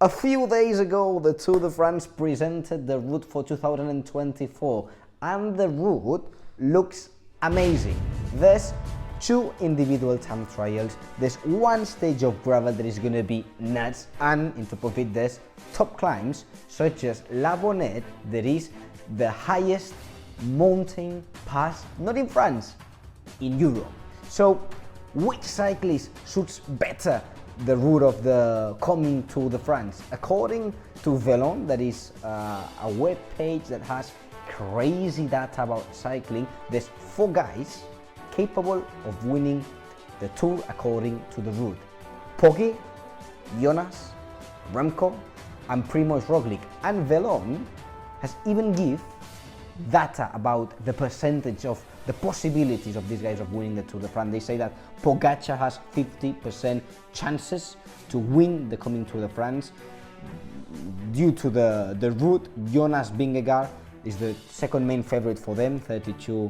A few days ago, the Tour de France presented the route for 2024, and the route looks amazing. There's two individual time trials, there's one stage of gravel that is going to be nuts, and in top of it there's top climbs such as La Bonnette, that is the highest mountain pass, not in France, in Europe. So which cyclist suits better the route of the coming Tour de France? According to Velon, that is a web page that has crazy data about cycling, there's 4 guys capable of winning the Tour according to the route: Poggi, Jonas, Remco and Primož Roglič. And Velon has even give data about the percentage of the possibilities of these guys of winning the Tour de France. They say that Pogačar has 50% chances to win the coming Tour de France due to the route. Jonas Vingegaard is the second main favorite for them, 32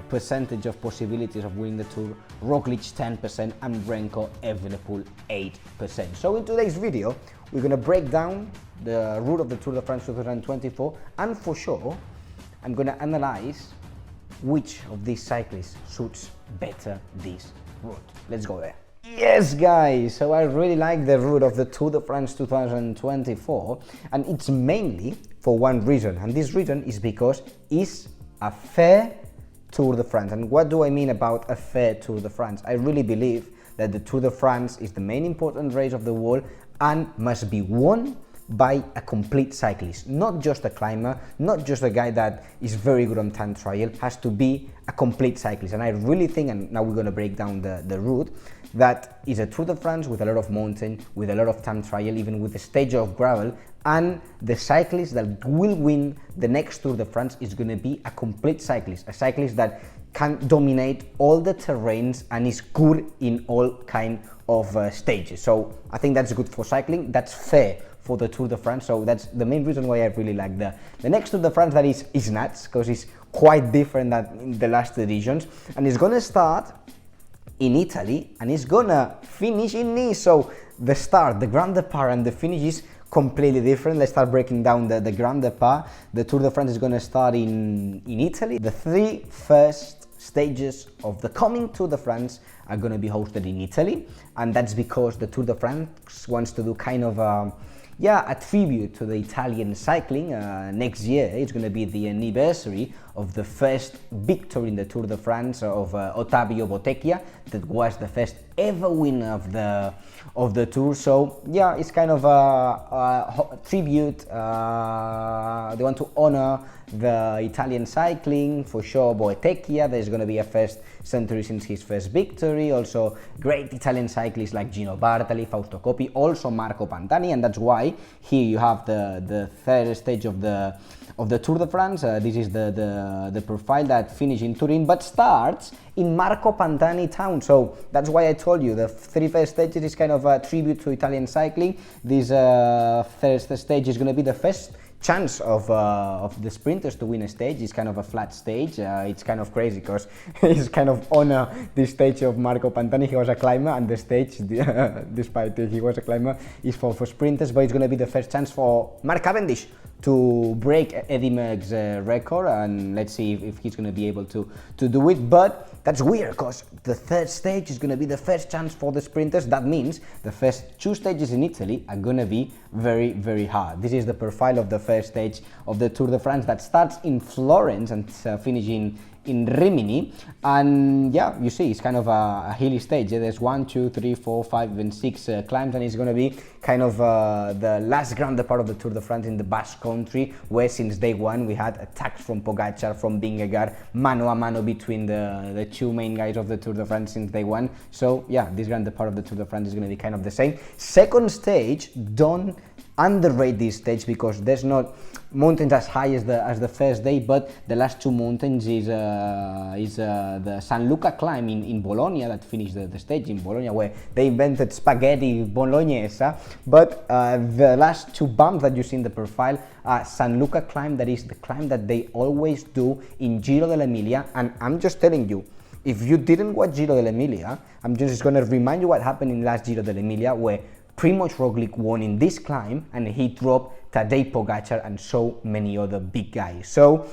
percentage of possibilities of winning the Tour, Roglič 10% and Remco Evenepoel 8%. So in today's video we're going to break down the route of the Tour de France 2024, and for sure I'm going to analyze which of these cyclists suits better this route. Let's go there. Yes guys, so I really like the route of the Tour de France 2024, and it's mainly for one reason, and this reason is because it's a fair Tour de France. And what do I mean about a fair Tour de France? I really believe that the Tour de France is the main important race of the world and must be won by a complete cyclist, not just a climber, not just a guy that is very good on time trial. Has to be a complete cyclist. And I really think, and now we're going to break down the route, that is a Tour de France with a lot of mountain, with a lot of time trial, even with a stage of gravel, and the cyclist that will win the next Tour de France is going to be a complete cyclist, a cyclist that can dominate all the terrains and is good in all kind of stages. So I think that's good for cycling, that's fair for the Tour de France. So that's the main reason why I really like the next Tour de France. That is nuts, because it's quite different than in the last editions, and it's gonna start in Italy and it's gonna finish in Nice. So the start, the Grand Depart, and the finish is completely different. Let's start breaking down the Grand Depart. The Tour de France is gonna start in Italy. The 3 first stages of the coming Tour de France are gonna be hosted in Italy, and that's because the Tour de France wants to do kind of a tribute to the Italian cycling. Next year it's going to be the anniversary of the first victory in the Tour de France of Ottavio Bottecchia, that was the first ever winner of the Tour. So yeah, it's kind of a tribute. They want to honor the Italian cycling, for sure. Bottecchia, there's going to be a first century since his first victory. Also great Italian cyclists like Gino Bartali, Fausto Coppi, also Marco Pantani, and that's why here you have the third stage of the Tour de France. This is the profile that finishes in Turin but starts in Marco Pantani town. So that's why I told you the 3 first stages is kind of a tribute to Italian cycling. This third stage is going to be the first chance of the sprinters to win a stage. It's kind of a flat stage. It's kind of crazy because it's kind of honor the stage of Marco Pantani. He was a climber, and the stage, despite he was a climber, is for sprinters. But it's going to be the first chance for Mark Cavendish to break Eddie Merckx's record, and let's see if he's going to be able to do it. But that's weird, because the third stage is going to be the first chance for the sprinters. That means the first 2 stages in Italy are going to be very, very hard. This is the profile of the first stage of the Tour de France that starts in Florence and finishes in Rimini. And yeah, you see, it's kind of a hilly stage. There's 1, 2, 3, 4, 5 and 6 climbs, and it's going to be kind of the last Grand Depart of the Tour de France in the Basque Country, where since day one we had attacks from Pogačar, from Vingegaard, mano a mano between the 2 main guys of the Tour de France since day one. So yeah, this Grand Depart of the Tour de France is going to be kind of the same. Second stage, don't underrate this stage, because there's not mountains as high as the first day, but the last 2 mountains is the San Luca climb in Bologna that finished the stage in Bologna, where they invented spaghetti bolognese. But the last 2 bumps that you see in the profile are San Luca climb, that is the climb that they always do in Giro dell'Emilia. And I'm just telling you, if you didn't watch Giro dell'Emilia, I'm just going to remind you what happened in last Giro dell'Emilia, where Primož Roglic won in this climb, and he dropped Tadej Pogacar and so many other big guys. So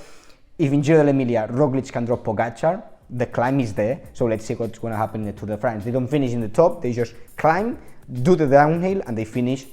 if in Giro d'Emilia Roglic can drop Pogacar, the climb is there. So let's see what's going to happen in the Tour de France. They don't finish in the top, they just climb, do the downhill, and they finish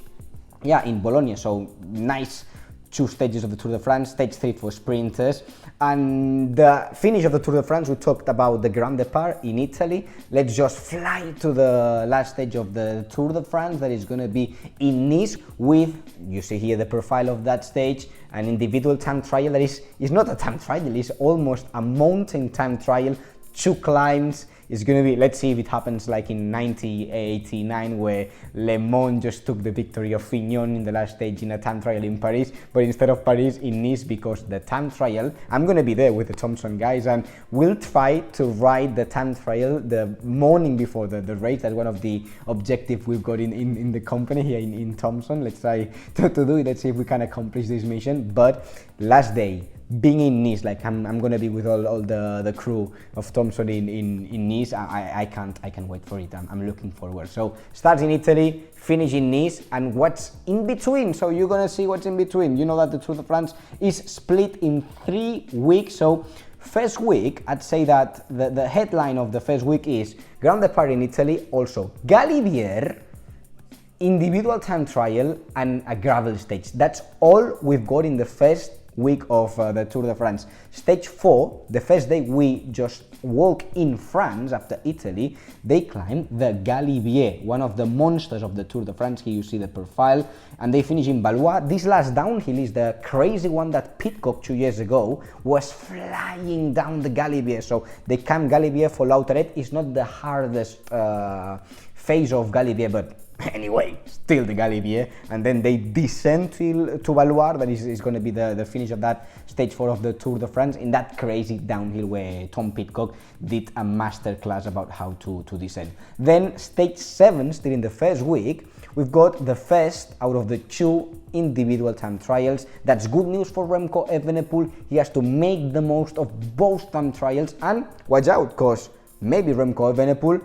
in Bologna. So nice 2 stages of the Tour de France, stage 3 for sprinters. And the finish of the Tour de France, we talked about the Grand Depart in Italy. Let's just fly to the last stage of the Tour de France, that is going to be in Nice, with, you see here the profile of that stage, an individual time trial that is not a time trial, it's almost a mountain time trial, 2 climbs. It's going to be, let's see if it happens like in 1989, where Le Mans just took the victory of Fignon in the last stage in a time trial in Paris, but instead of Paris, in Nice, because the time trial, I'm going to be there with the Thompson guys, and we'll try to ride the time trial the morning before the race. That's one of the objectives we've got in the company here in Thompson. Let's try to do it. Let's see if we can accomplish this mission. But last day, being in Nice, like I'm gonna be with all the crew of Thompson in Nice. I can't wait for it. I'm looking forward. So start in Italy, finish in Nice, and what's in between. So you're gonna see what's in between. You know that the Tour de France is split in 3 weeks. So first week, I'd say that the headline of the first week is Grand Depart in Italy, also Galibier, individual time trial, and a gravel stage. That's all we've got in the first week of the Tour de France. Stage 4, the first day we just walk in France after Italy, they climbed the Galibier, one of the monsters of the Tour de France. Here you see the profile, and they finish in Valois. This last downhill is the crazy one that Pidcock 2 years ago was flying down the Galibier. So they climb Galibier for Lauteret. It's not the hardest phase of Galibier, but anyway, still the Galibier, and then they descend to Valois. That is going to be the finish of that stage 4 of the Tour de France, in that crazy downhill where Tom Pidcock did a masterclass about how to descend. Then stage 7, still in the first week, we've got the first out of the 2 individual time trials. That's good news for Remco Evenepoel. He has to make the most of both time trials, and watch out, because maybe Remco Evenepoel,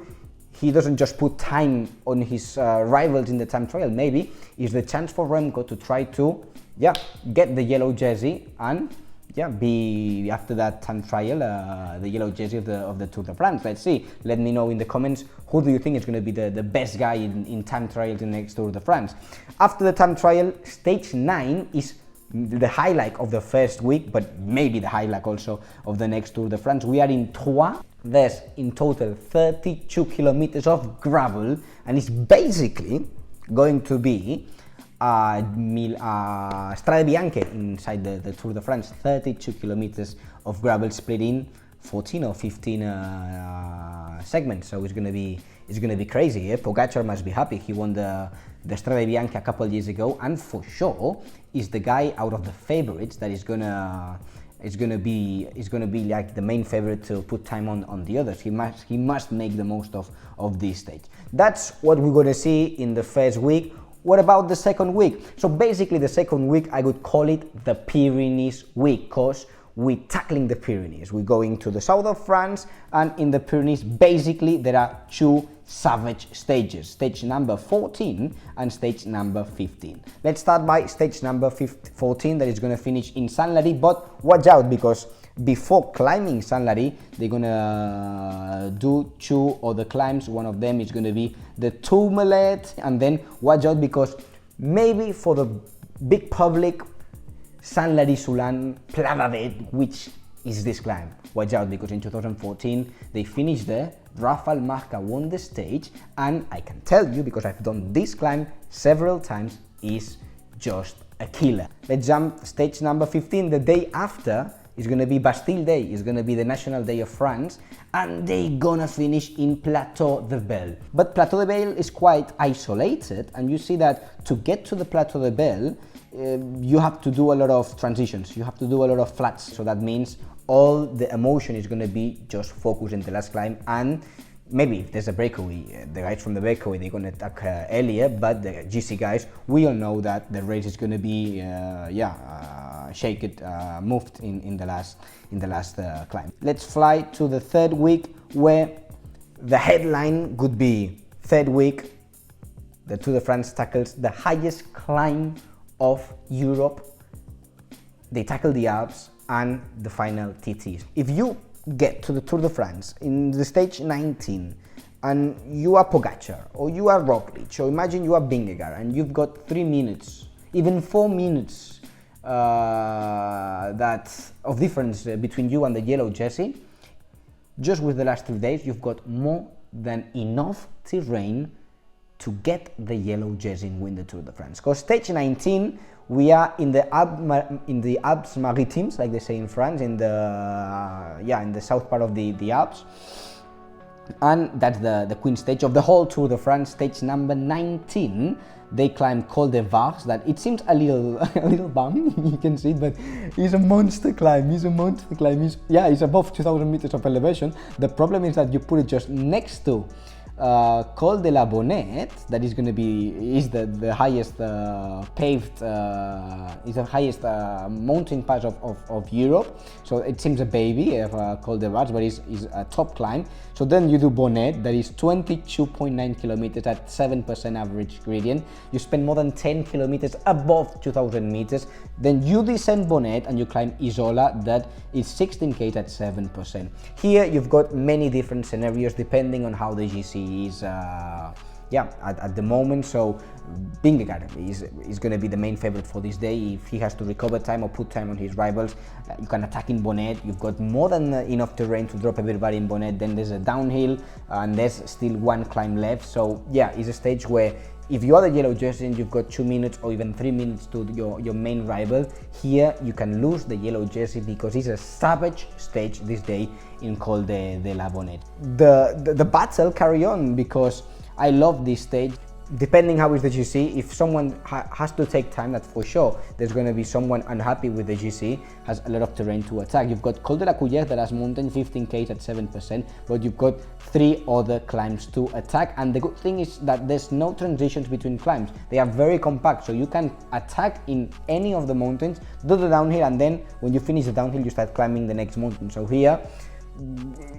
he doesn't just put time on his rivals in the time trial. Maybe it's the chance for Remco to try to get the yellow jersey and be after that time trial the yellow jersey of the Tour de France. Let's see. Let me know in the comments, who do you think is going to be the best guy in time trials in the next Tour de France. After the time trial, stage 9 is the highlight of the first week, but maybe the highlight also of the next Tour de France. We are in Troyes. There's in total 32 kilometers of gravel, and it's basically going to be Strade Bianche inside the Tour de France. 32 kilometers of gravel split in 14 or 15 segments. So it's going to be crazy. Yeah? Pogacar must be happy. He won the Strade Bianche a couple of years ago, and for sure is the guy out of the favorites that is gonna be like the main favorite to put time on the others. He must make the most of this stage. That's what we're gonna see in the first week. What about the second week? So basically the second week, I would call it the Pyrenees week, because we're tackling the Pyrenees. We're going to the south of France, and in the Pyrenees, basically there are 2 savage stages, stage number 14 and stage number 15. Let's start by stage number 14, that is going to finish in Saint-Lary, but watch out, because before climbing Saint-Lary, they're going to do 2 other climbs. One of them is going to be the Tourmalet, and then watch out, because maybe for the big public, Saint-Lary-Soulan Pla d'Avet, which is this climb. Watch out, because in 2014 they finished there. Rafael Marca won the stage, and I can tell you, because I've done this climb several times, is just a killer. Let's jump stage number 15. The day after is going to be Bastille Day. It's going to be the National Day of France, and they're gonna finish in Plateau de Belle. But Plateau de Belle is quite isolated, and you see that to get to the Plateau de Belle, you have to do a lot of transitions, you have to do a lot of flats. So that means all the emotion is going to be just focused in the last climb, and maybe if there's a breakaway, the guys from the breakaway, they're going to attack earlier, but the GC guys, we all know that the race is going to be moved in the last climb. Let's fly to the third week, where the headline could be third week, the Tour de France tackles the highest climb of Europe. They tackle the Alps and the final TTs. If you get to the Tour de France in the stage 19 and you are Pogacar or you are Roglic, or imagine you are Vingegaard and you've got 3 minutes, even 4 minutes that of difference between you and the yellow jersey, just with the last 3 days you've got more than enough terrain to get the yellow jersey and win the Tour de France. Because stage 19, we are in the Alpes Maritimes, like they say in France, in the south part of the Alps, and that's the Queen stage of the whole Tour de France. Stage number 19, they climb Col de Vars. That it seems a little bum, you can see it, but it's a monster climb. It's above 2,000 meters of elevation. The problem is that you put it just next to Col de la Bonette, that is going to be the highest paved, is the highest mountain pass of Europe. So it seems a baby of Col de Vars, but it's a top climb. So then you do Bonette, that is 22.9 kilometers at 7% average gradient. You spend more than 10 kilometers above 2,000 meters. Then you descend Bonette and you climb Isola, that is 16k at 7%. Here you've got many different scenarios depending on how the GC is at the moment. So Vingegaard is going to be the main favorite for this day. If he has to recover time or put time on his rivals, you can attack in Bonette. You've got more than enough terrain to drop everybody in Bonette. Then there's a downhill and there's still 1 climb left. So yeah, it's a stage where if you are the yellow jersey and you've got 2 minutes or even 3 minutes to your main rival, here you can lose the yellow jersey because it's a savage stage this day in Col de la Bonette. The battle carry on because I love this stage. Depending how is the GC, if someone has to take time, that's for sure. There's going to be someone unhappy with the GC, has a lot of terrain to attack. You've got Col de la Cuillère that has mountain 15k at 7%, but you've got 3 other climbs to attack. And the good thing is that there's no transitions between climbs. They are very compact, so you can attack in any of the mountains, do the downhill, and then when you finish the downhill, you start climbing the next mountain. So here,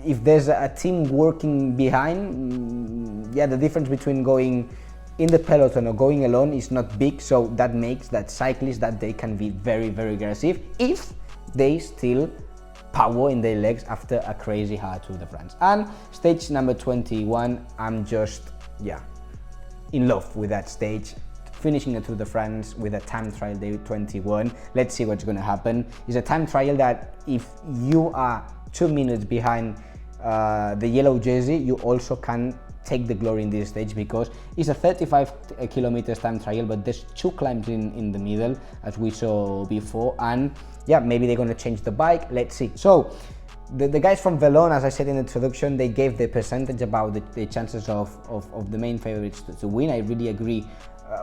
if there's a team working behind, the difference between going in the peloton or going alone is not big, so that makes that cyclists that they can be very, very aggressive if they still power in their legs after a crazy hard Tour de France. And stage number 21, I'm just in love with that stage. Finishing the Tour de France with a time trial day 21. Let's see what's going to happen. It's a time trial that if you are 2 minutes behind the yellow jersey, you also can take the glory in this stage because it's a 35 kilometers time trial, but there's 2 climbs in the middle as we saw before, and maybe they're going to change the bike. Let's see. So the guys from Velon, as I said in the introduction, they gave the percentage about the chances of the main favorites to win. I really agree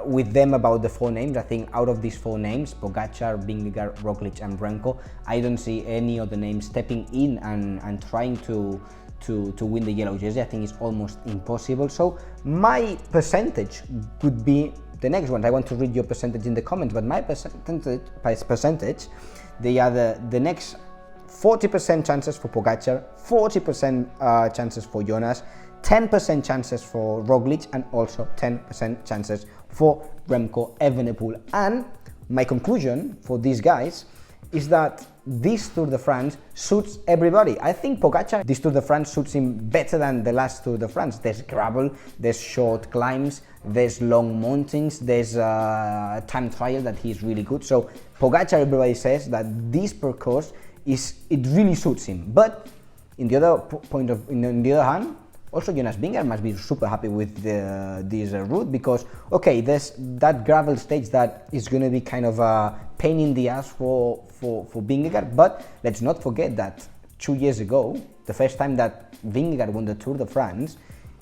with them about the 4 names. I think out of these 4 names, Pogacar, Vingegaard, Roglic and Remco, I don't see any other names stepping in and trying to win the yellow jersey. I think it's almost impossible. So my percentage could be the next one. I want to read your percentage in the comments, but my percentage, they are the next 40% chances for Pogacar, 40% chances for Jonas, 10% chances for Roglic, and also 10% chances for Remco Evenepoel. And my conclusion for these guys is that this Tour de France suits everybody. I think Pogacar, this Tour de France suits him better than the last Tour de France. There's gravel, there's short climbs, there's long mountains, there's time trial that he's really good. So Pogacar, everybody says that this course it really suits him. But in the other hand, also Jonas Vingegaard must be super happy with this route because, okay, there's that gravel stage that is going to be kind of a pain in the ass for Vingegaard, but let's not forget that 2 years ago, the first time that Vingegaard won the Tour de France,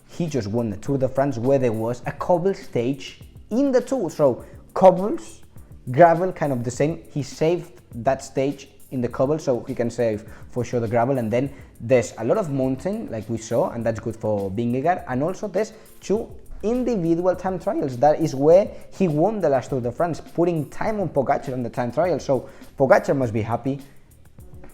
he just won the Tour de France where there was a cobble stage in the Tour. So cobbles, gravel, kind of the same. He saved that stage in the cobble, so he can save for sure the gravel. And then there's a lot of mountain like we saw, and that's good for Vingegaard. And also there's 2 individual time trials. That is where he won the last Tour de France, putting time on Pogacar on the time trial. So Pogacar must be happy.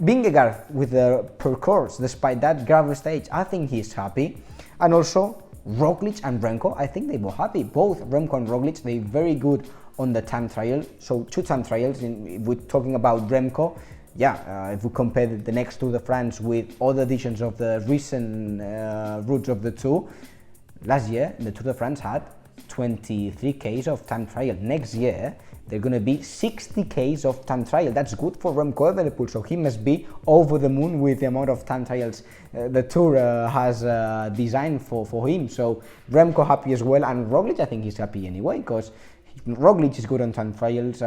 Vingegaard with the per course, despite that gravel stage, I think he's happy. And also Roglic and Remco, I think they were happy. Both Remco and Roglic, they're very good on the time trial. So 2 time trials, if we're talking about Remco, if we compare the next Tour de France with other editions of the recent routes of the Tour, last year the Tour de France had 23Ks of time trial. Next year they're going to be 60Ks of time trial. That's good for Remco Evenepoel, so he must be over the moon with the amount of time trials the Tour has designed for him. So Remco happy as well, and Roglic, I think he's happy anyway, because Roglic is good on time trials.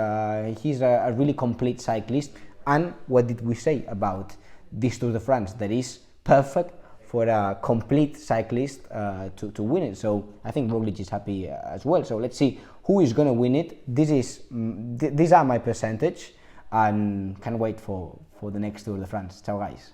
He's a really complete cyclist, and what did we say about this Tour de France? That is perfect for a complete cyclist to win it. So I think Roglic is happy as well. So let's see who is going to win it. These are my percentage, and can't wait for the next Tour de France. Ciao guys.